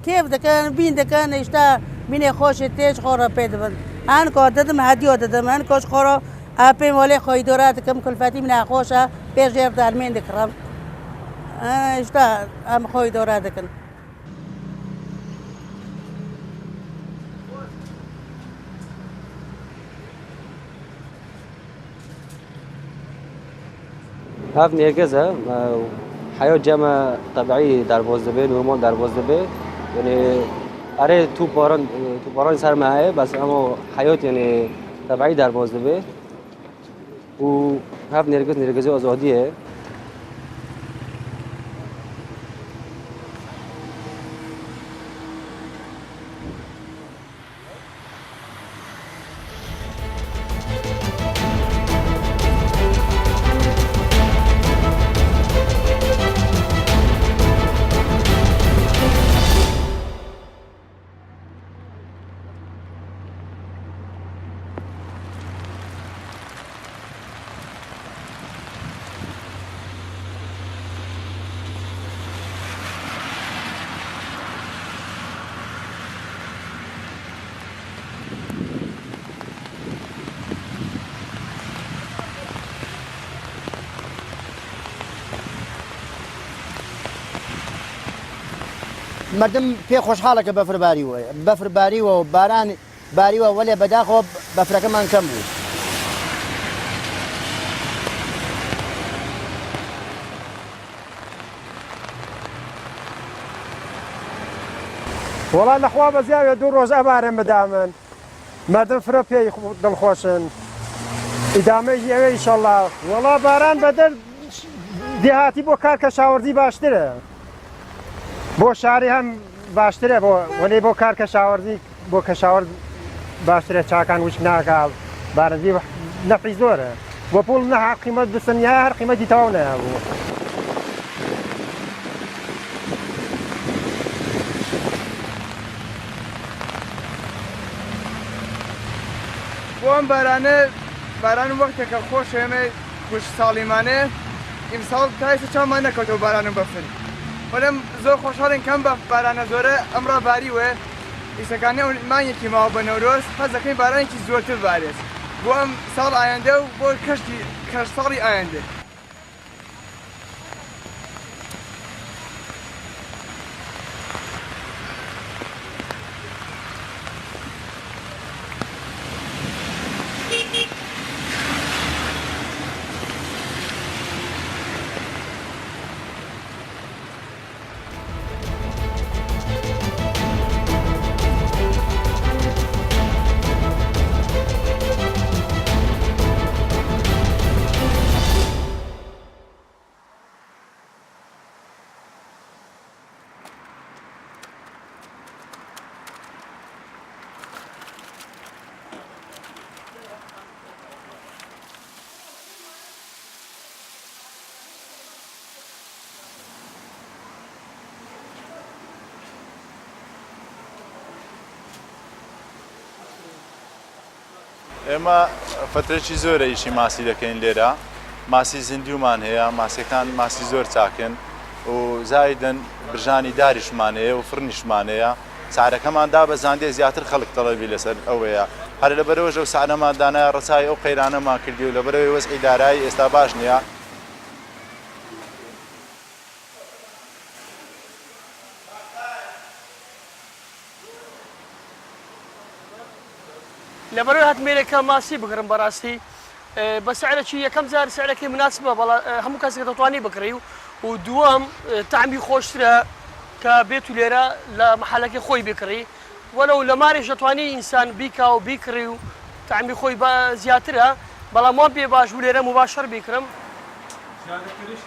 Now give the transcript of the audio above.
کێف دەکەن بین دەکەن هێشتا بینێ خۆشی تێش خۆڕە پێ دەبن هەن کۆ دەدەم هەدیۆ دەدەم هەن کۆش خۆڕە پێم وەلێ خۆی دۆرا دەکەم کلفەتی من ناخۆشە پێش ژێر دارمێن دەکڕم هێشتا ئەم خۆی دۆرا دەکەن. هاف نێرگەزە حیات جەمە طبیعی دەرباز دەبێ نورمال دەرباز دەبێ یعنی ئەرێ توپەڕانی سەرمە هەیە بەس ئەمە حیات یعنی طبیعی دەرباز دەبێ و هاف نێرگەزی ئازادیە مردم پێ خۆشحاڵەکە بەفر باریوە و باران باریوە وەلێ بەداخۆ بەفرەکەمان کەم بوو. وەڵا لەخوا بە زیاوێ دوو ڕۆژ ئەبارێن بدامن مردم فرە پێی دڵخۆشن ئیدامەی ئەوێ ئیشەڵڵا وەڵا باران بەدەر دێهاتی بۆ کار کەشاوەردی باشترە بۆ شاری هەم باشترە بۆ وەلێ بۆ کار کەشاوەردی بۆ کەشاوەرد باشترە چاکان وش ناکاو بارەندی نەفعی زۆرە بۆ پوڵ نەها قیمەت بسنیا هەر قیمەتی تەواو نەبوو. بۆ ئەم باران وەختێکە خۆش ئێمە خوش ساڵیمانێ ئیمساڵ تایسە چامان نەکەوتەوە باران و بەفر بەڵام زۆر خۆشحاڵین کەم بە بارانە زۆرە ئەمڕۆ باریوە ئیسەکانی مانگێکی ماوە بە نەورۆز حەز دەکەین بارانێکی زۆرتر بارێت بۆ ئەم ساڵ ئایندە و بۆ کەش ساڵی ئایندە. ئێمە فترێکی زۆرە ئیشی ماسی دەکەین لێرە ماسی زیندومان هەیە ماسیەکان ماسی زۆر چاکن و زایدن برژانی داریشمان هەیە و فرنیشمان هەیە سعرەکەمان دابەزاندێ زیاتر خەڵک تەڵەبی لەسەر ئەوەیە هەر لەبەرەوەش ئەو سعرەماندانە ڕسای ئەو قەیرانەمان کردی و لەبەرەوەی وەزعی دارایی ئێستا باش نییە. لەبەرەوەی هاتمێرێکە ماسی بگرم بەڕاستی بە سعرێکی یەکەم جار سعرەکەی مناسبە بەڵام هەموو کەسێک دەتوانی بکڕی و دووەم تامی خۆشترە کە بێت و لێرە لە مەحەلەکەی خۆی بکڕی وەلەو لە مارێش دەتوانی ئینسان بیکا و بیکڕی و تامی خۆی زیاترە بەڵام وان پێ باش و لێرە مباشەر بیکڕم. زیادەتریش